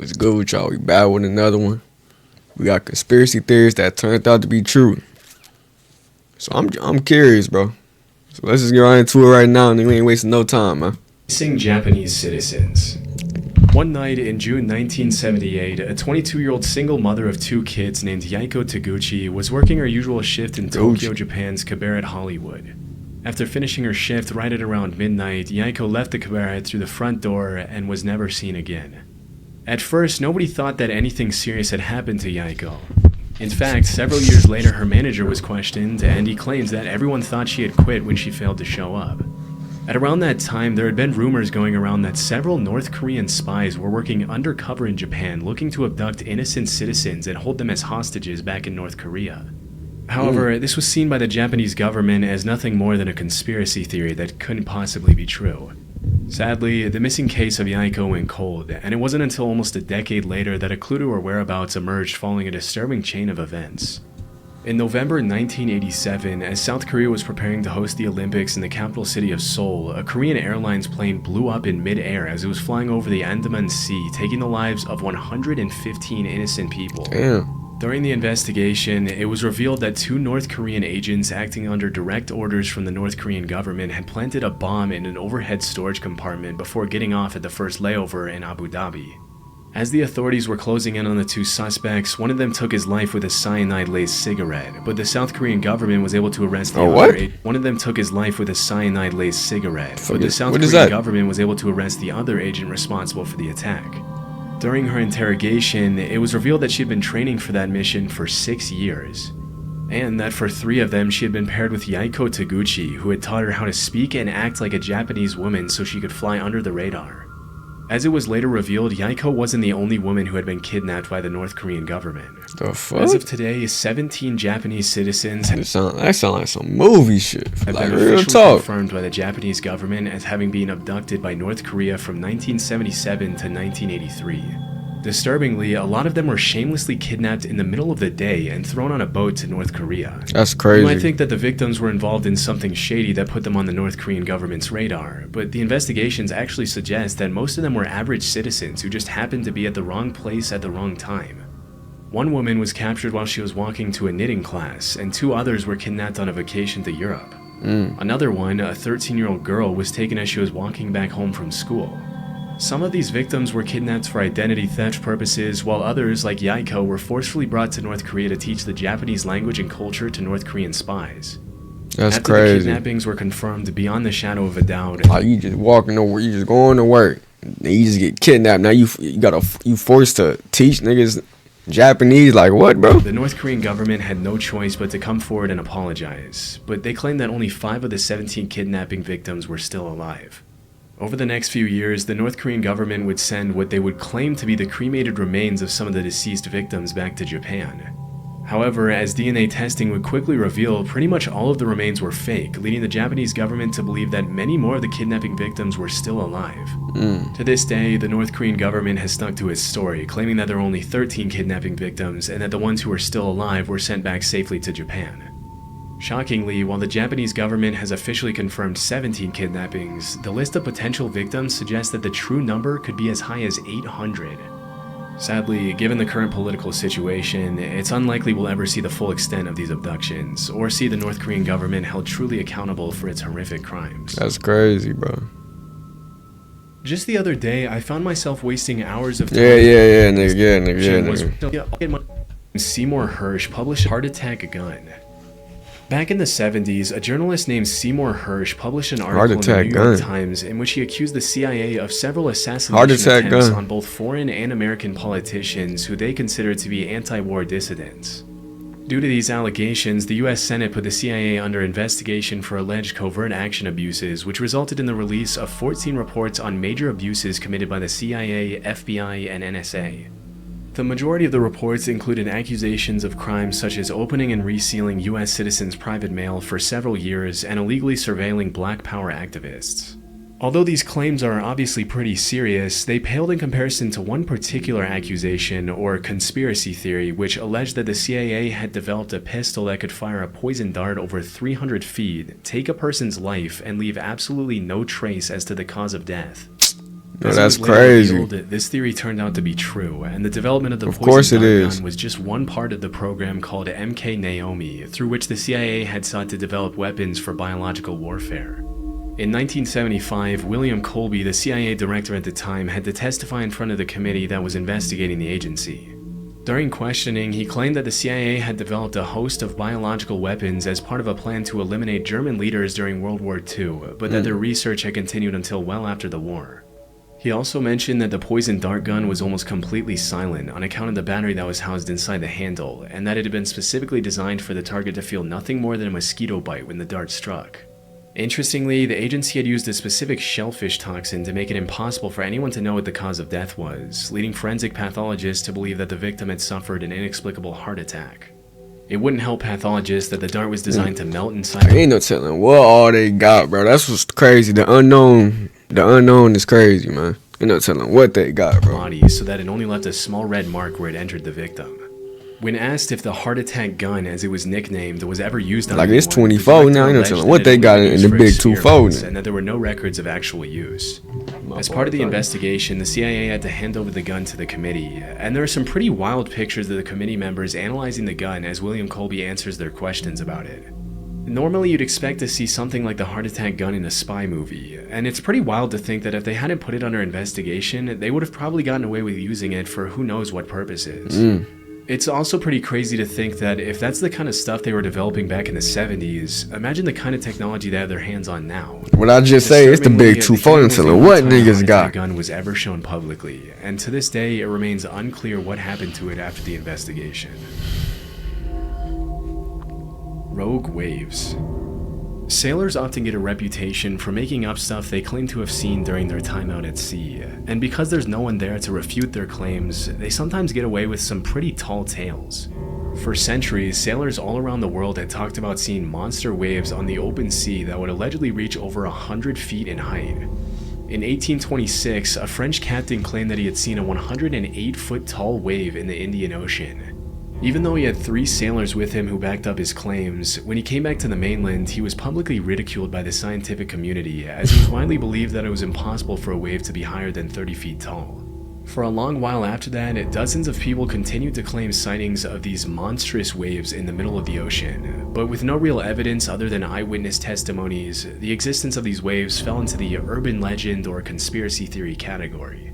What's good with y'all? We back with another one. We got conspiracy theories that turned out to be true. So I'm curious, bro. So let's just get right into it right now, and we ain't wasting no time, man. Missing Japanese citizens. One night in June 1978, a 22-year-old single mother of two kids named Yaiko Taguchi was working her usual shift in Tokyo, Japan's cabaret Hollywood. After finishing her shift right at around midnight, Yaiko left the cabaret through the front door and was never seen again. At first, nobody thought that anything serious had happened to Yaiko. In fact, several years later, her manager was questioned, and he claims that everyone thought she had quit when she failed to show up. At around that time, there had been rumors going around that several North Korean spies were working undercover in Japan looking to abduct innocent citizens and hold them as hostages back in North Korea. However, this was seen by the Japanese government as nothing more than a conspiracy theory that couldn't possibly be true. Sadly, the missing case of Yaiko went cold, and it wasn't until almost a decade later that a clue to her whereabouts emerged following a disturbing chain of events. In November 1987, as South Korea was preparing to host the Olympics in the capital city of Seoul, a Korean Airlines plane blew up in mid-air as it was flying over the Andaman Sea, taking the lives of 115 innocent people. Damn. During the investigation, it was revealed that two North Korean agents acting under direct orders from the North Korean government had planted a bomb in an overhead storage compartment before getting off at the first layover in Abu Dhabi. As the authorities were closing in on the two suspects, one of them took his life with a cyanide-laced cigarette, but the South Korean government was able to arrest the other agent. One of them took his life with a cyanide-laced cigarette, but the South Korean government was able to arrest the other agent responsible for the attack. During her interrogation, it was revealed that she had been training for that mission for 6 years, and that for 3 of them she had been paired with Yaiko Taguchi, who had taught her how to speak and act like a Japanese woman so she could fly under the radar. As it was later revealed, Yaiko wasn't the only woman who had been kidnapped by the North Korean government. The fuck? As of today, 17 Japanese citizens that sound like some movie shit. Have like been real officially talk. confirmed by the Japanese government as having been abducted by North Korea from 1977 to 1983. Disturbingly, a lot of them were shamelessly kidnapped in the middle of the day and thrown on a boat to North Korea. That's crazy. You might think that the victims were involved in something shady that put them on the North Korean government's radar, but the investigations actually suggest that most of them were average citizens who just happened to be at the wrong place at the wrong time. One woman was captured while she was walking to a knitting class, and 2 others were kidnapped on a vacation to Europe. Another one, a 13-year-old girl, was taken as she was walking back home from school. Some of these victims were kidnapped for identity theft purposes, while others, like Yaiko, were forcefully brought to North Korea to teach the Japanese language and culture to North Korean spies. That's After crazy. the kidnappings were confirmed beyond the shadow of a doubt. Like you just walking to work, you just going to work, and you just get kidnapped. Now you forced to teach niggas Japanese. Like what, bro? The North Korean government had no choice but to come forward and apologize, but they claimed that only 5 of the 17 kidnapping victims were still alive. Over the next few years, the North Korean government would send what they would claim to be the cremated remains of some of the deceased victims back to Japan. However, as DNA testing would quickly reveal, pretty much all of the remains were fake, leading the Japanese government to believe that many more of the kidnapping victims were still alive. To this day, the North Korean government has stuck to its story, claiming that there are only 13 kidnapping victims and that the ones who are still alive were sent back safely to Japan. Shockingly, while the Japanese government has officially confirmed 17 kidnappings, the list of potential victims suggests that the true number could be as high as 800. Sadly, given the current political situation, it's unlikely we'll ever see the full extent of these abductions, or see the North Korean government held truly accountable for its horrific crimes. That's crazy, bro. Just the other day, I found myself wasting hours of time. nigga. Seymour Hersh published Heart Attack Gun. Back in the 70s, a journalist named Seymour Hersh published an article in the New York Times in which he accused the CIA of several assassination attempts on both foreign and American politicians who they considered to be anti-war dissidents. Due to these allegations, the US Senate put the CIA under investigation for alleged covert action abuses, which resulted in the release of 14 reports on major abuses committed by the CIA, FBI, and NSA. The majority of the reports included accusations of crimes such as opening and resealing US citizens' private mail for several years and illegally surveilling Black Power activists. Although these claims are obviously pretty serious, they paled in comparison to one particular accusation, or conspiracy theory, which alleged that the CIA had developed a pistol that could fire a poison dart over 300 feet, take a person's life, and leave absolutely no trace as to the cause of death. No, As it that's was later crazy. revealed, this theory turned out to be true, and the development of the Of course poison it dart is. gun was just one part of the program called MK Naomi, through which the CIA had sought to develop weapons for biological warfare. In 1975, William Colby, the CIA director at the time, had to testify in front of the committee that was investigating the agency. During questioning, he claimed that the CIA had developed a host of biological weapons as part of a plan to eliminate German leaders during World War II, but that their research had continued until well after the war. He also mentioned that the poison dart gun was almost completely silent on account of the battery that was housed inside the handle, and that it had been specifically designed for the target to feel nothing more than a mosquito bite when the dart struck. Interestingly, the agency had used a specific shellfish toxin to make it impossible for anyone to know what the cause of death was, leading forensic pathologists to believe that the victim had suffered an inexplicable heart attack. It wouldn't help pathologists that the dart was designed to melt inside. Ain't no telling what all they got, bro. That's what's crazy. The unknown is crazy, man. Ain't no telling what they got, bro. Body so that it only left a small red mark where it entered the victim. When asked if the heart attack gun, as it was nicknamed, was ever used on Like, anyone, it's 24 the now, you know, director telling alleged what that they it got only in was the for big 2 experiments, fold. and that there were no records of actual use. As part of the investigation, the CIA had to hand over the gun to the committee, and there are some pretty wild pictures of the committee members analyzing the gun as William Colby answers their questions about it. Normally, you'd expect to see something like the heart attack gun in a spy movie, and it's pretty wild to think that if they hadn't put it under investigation, they would have probably gotten away with using it for who knows what purposes. It's also pretty crazy to think that if that's the kind of stuff they were developing back in the 70s, imagine the kind of technology they have their hands on now. What I just say, it's the big Disturbingly, 2 the fold gun and was the telling only what time the niggas heart attack got. gun was ever shown publicly, and to this day, it remains unclear what happened to it after the investigation. Rogue waves. Sailors often get a reputation for making up stuff they claim to have seen during their time out at sea, and because there's no one there to refute their claims, they sometimes get away with some pretty tall tales. For centuries, sailors all around the world had talked about seeing monster waves on the open sea that would allegedly reach over 100 feet in height. In 1826, a French captain claimed that he had seen a 108-foot tall wave in the Indian Ocean. Even though he had 3 sailors with him who backed up his claims, when he came back to the mainland, he was publicly ridiculed by the scientific community, as it was widely believed that it was impossible for a wave to be higher than 30 feet tall. For a long while after that, dozens of people continued to claim sightings of these monstrous waves in the middle of the ocean, but with no real evidence other than eyewitness testimonies, the existence of these waves fell into the urban legend or conspiracy theory category.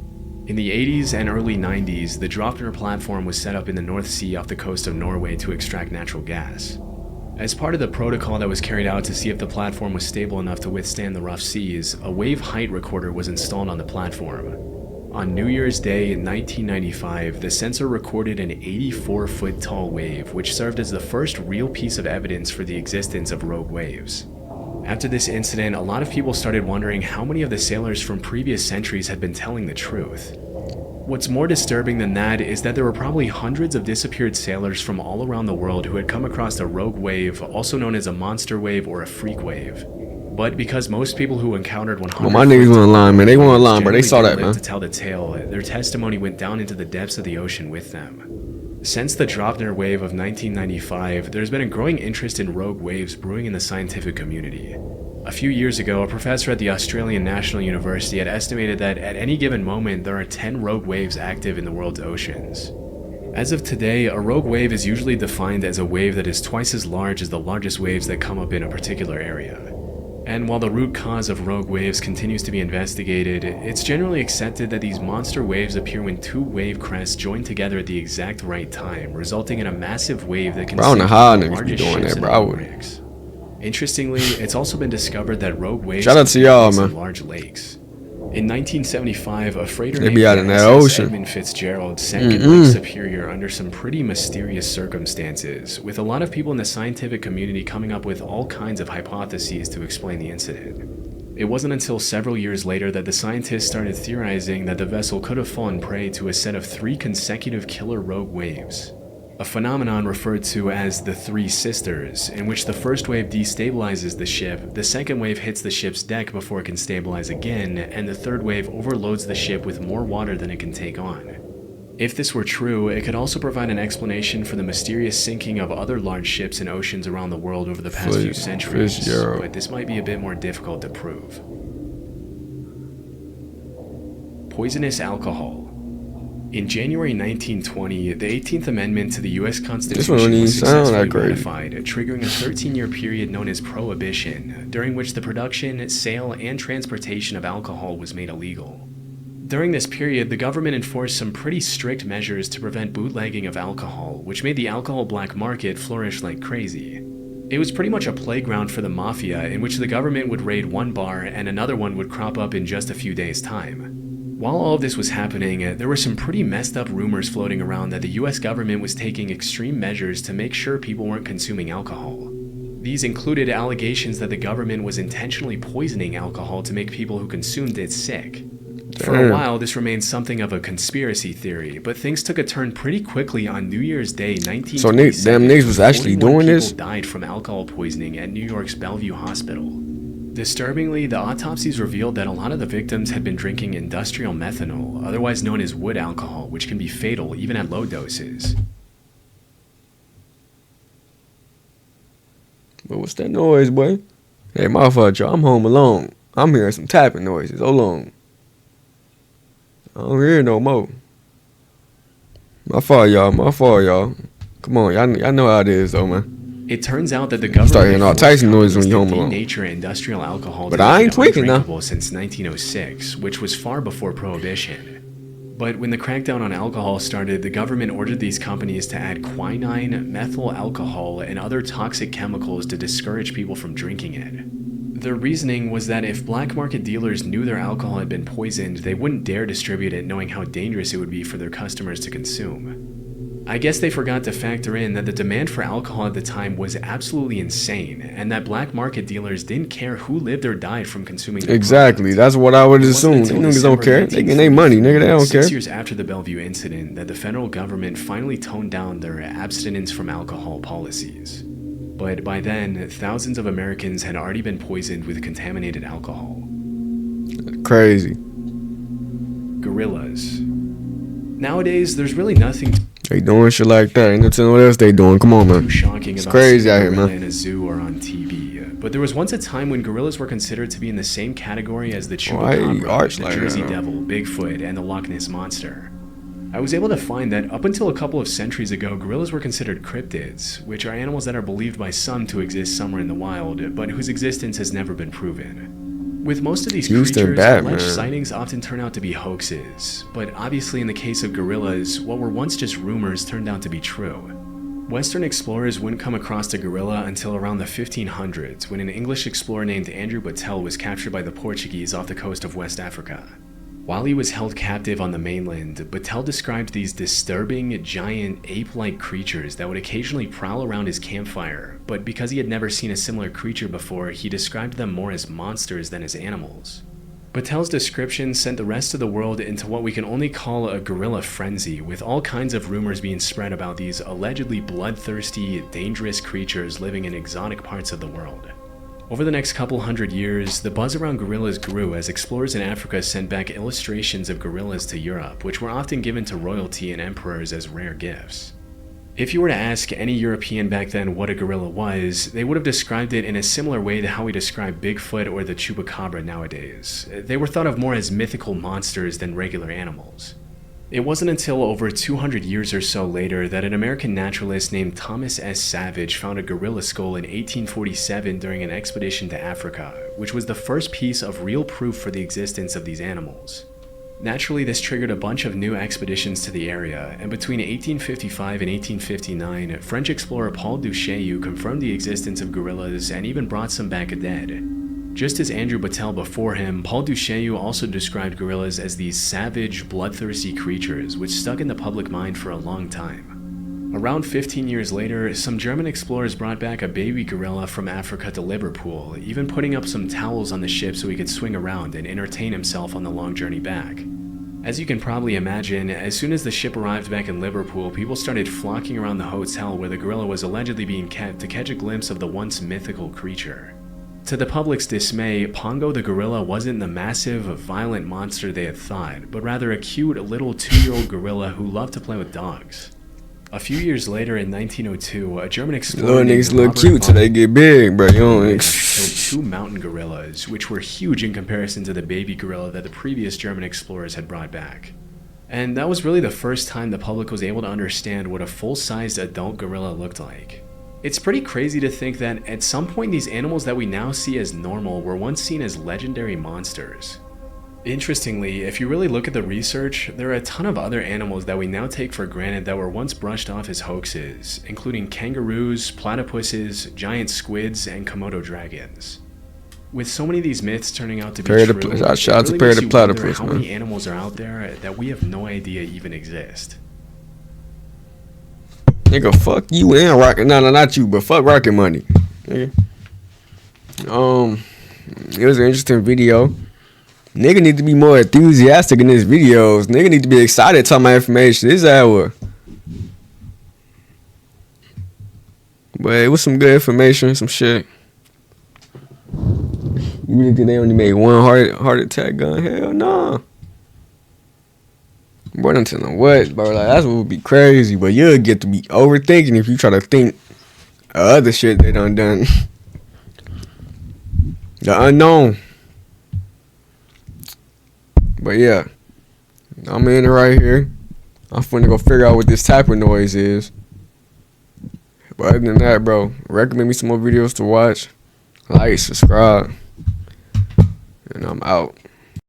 In the 80s and early 90s, the Draupner platform was set up in the North Sea off the coast of Norway to extract natural gas. As part of the protocol that was carried out to see if the platform was stable enough to withstand the rough seas, a wave height recorder was installed on the platform. On New Year's Day in 1995, the sensor recorded an 84-foot tall wave, which served as the first real piece of evidence for the existence of rogue waves. After this incident, a lot of people started wondering how many of the sailors from previous centuries had been telling the truth. What's more disturbing than that is that there were probably hundreds of disappeared sailors from all around the world who had come across a rogue wave, also known as a monster wave or a freak wave. But because most people who encountered 100 Well, my niggas weren't lying, man. They weren't lying, bro. They saw that, generally man. didn't live to tell the tale, their testimony went down into the depths of the ocean with them. Since the Draupner wave of 1995, there's been a growing interest in rogue waves brewing in the scientific community. A few years ago, a professor at the Australian National University had estimated that at any given moment there are 10 rogue waves active in the world's oceans. As of today, a rogue wave is usually defined as a wave that is twice as large as the largest waves that come up in a particular area. And while the root cause of rogue waves continues to be investigated, it's generally accepted that these monster waves appear when 2 wave crests join together at the exact right time, resulting in a massive wave that can Bro, I don't know sink how the niggas be largest doing ships that, and bro. I oil wouldn't. rigs. Interestingly, it's also been discovered that rogue waves Shout out to can y'all, take place in man. large lakes. In 1975, a freighter They named be out in the that SS ocean. Edmund Fitzgerald sank in Lake Superior under some pretty mysterious circumstances, with a lot of people in the scientific community coming up with all kinds of hypotheses to explain the incident. It wasn't until several years later that the scientists started theorizing that the vessel could have fallen prey to a set of 3 consecutive killer rogue waves. A phenomenon referred to as the Three Sisters, in which the first wave destabilizes the ship, the second wave hits the ship's deck before it can stabilize again, and the third wave overloads the ship with more water than it can take on. If this were true, it could also provide an explanation for the mysterious sinking of other large ships in oceans around the world over the past few centuries, Fitzgerald. but this might be a bit more difficult to prove. poisonous alcohol. In January 1920, the 18th Amendment to the U.S. Constitution was successfully ratified, triggering a 13-year period known as Prohibition, during which the production, sale, and transportation of alcohol was made illegal. During this period, the government enforced some pretty strict measures to prevent bootlegging of alcohol, which made the alcohol black market flourish like crazy. It was pretty much a playground for the mafia, in which the government would raid one bar and another one would crop up in just a few days' time. While all of this was happening, there were some pretty messed up rumors floating around that the US government was taking extreme measures to make sure people weren't consuming alcohol. These included allegations that the government was intentionally poisoning alcohol to make people who consumed it sick. For a while, this remained something of a conspiracy theory, but things took a turn pretty quickly on New Year's Day 1927. So damn niggas was actually doing this? People died from alcohol poisoning at New York's Bellevue Hospital. Disturbingly, the autopsies revealed that a lot of the victims had been drinking industrial methanol, otherwise known as wood alcohol, which can be fatal even at low doses. But what's that noise, boy? Hey, my fault, y'all. I'm home alone. I'm hearing some tapping noises. Hold on. I don't hear no more. My fault, y'all. My fault, y'all. Come on, y'all know how it is, though, man. It turns out that the government start hearing all types of noises when you're home alone. Nature industrial alcohol, but I ain't tweaking now. Since 1906, which was far before Prohibition. But when the crackdown on alcohol started, the government ordered these companies to add quinine, methyl alcohol, and other toxic chemicals to discourage people from drinking it. Their reasoning was that if black market dealers knew their alcohol had been poisoned, they wouldn't dare distribute it knowing how dangerous it would be for their customers to consume. I guess they forgot to factor in that the demand for alcohol at the time was absolutely insane, and that black market dealers didn't care who lived or died from consuming the Exactly, product. that's what I would assume. These niggas don't care. They getting their money, nigga. They don't care. 6 years after the Bellevue incident, that the federal government finally toned down their abstinence from alcohol policies. But by then, thousands of Americans had already been poisoned with contaminated alcohol. Crazy. Gorillas. Nowadays, there's really nothing they doing shit like that. Ain't no telling what else they doing. Come on, man. Too shocking it's about crazy out here, man. In a zoo or on TV. But there was once a time when gorillas were considered to be in the same category as the chupacabra, the Jersey Devil, Bigfoot, and the Loch Ness Monster. I was able to find that up until a couple of centuries ago, gorillas were considered cryptids, which are animals that are believed by some to exist somewhere in the wild, but whose existence has never been proven. With most of these creatures, alleged sightings often turn out to be hoaxes, but obviously in the case of gorillas, what were once just rumors turned out to be true. Western explorers wouldn't come across a gorilla until around the 1500s, when an English explorer named Andrew Battelle was captured by the Portuguese off the coast of West Africa. While he was held captive on the mainland, Battelle described these disturbing, giant, ape-like creatures that would occasionally prowl around his campfire, but because he had never seen a similar creature before, he described them more as monsters than as animals. Battelle's description sent the rest of the world into what we can only call a gorilla frenzy, with all kinds of rumors being spread about these allegedly bloodthirsty, dangerous creatures living in exotic parts of the world. Over the next couple hundred years, the buzz around gorillas grew as explorers in Africa sent back illustrations of gorillas to Europe, which were often given to royalty and emperors as rare gifts. If you were to ask any European back then what a gorilla was, they would have described it in a similar way to how we describe Bigfoot or the chupacabra nowadays. They were thought of more as mythical monsters than regular animals. It wasn't until over 200 years or so later that an American naturalist named Thomas S. Savage found a gorilla skull in 1847 during an expedition to Africa, which was the first piece of real proof for the existence of these animals. Naturally, this triggered a bunch of new expeditions to the area, and between 1855 and 1859, French explorer Paul du Chaillu confirmed the existence of gorillas and even brought some back dead. Just as Andrew Battelle before him, Paul du Chaillu also described gorillas as these savage, bloodthirsty creatures which stuck in the public mind for a long time. Around 15 years later, some German explorers brought back a baby gorilla from Africa to Liverpool, even putting up some towels on the ship so he could swing around and entertain himself on the long journey back. As you can probably imagine, as soon as the ship arrived back in Liverpool, people started flocking around the hotel where the gorilla was allegedly being kept to catch a glimpse of the once mythical creature. To the public's dismay, Pongo the gorilla wasn't the massive, violent monster they had thought, but rather a cute little 2-year-old gorilla who loved to play with dogs. A few years later, in 1902, a German explorer Little named niggas look Robert cute till they get big, bro. You don't. killed 2 mountain gorillas, which were huge in comparison to the baby gorilla that the previous German explorers had brought back. And that was really the first time the public was able to understand what a full-sized adult gorilla looked like. It's pretty crazy to think that at some point these animals that we now see as normal were once seen as legendary monsters. Interestingly, if you really look at the research, there are a ton of other animals that we now take for granted that were once brushed off as hoaxes, including kangaroos, platypuses, giant squids, and Komodo dragons. With so many of these myths turning out to be true, it really makes you wonder how many animals are out there that we have no idea even exist. Nigga, fuck you and Rocket. No, not you, but fuck Rocket Money. Nigga. It was an interesting video. Nigga need to be more enthusiastic in his videos. Nigga need to be excited talking about information. This hour. But it was some good information, some shit. You really think they only made one heart attack gun? Hell no. Boy, don't tell them what, bro. Like, that's what would be crazy. But you'll get to be overthinking if you try to think of other shit they done. The unknown. But yeah, I'm in it right here. I'm finna go figure out what this type of noise is. But other than that, bro, recommend me some more videos to watch. Like, subscribe. And I'm out.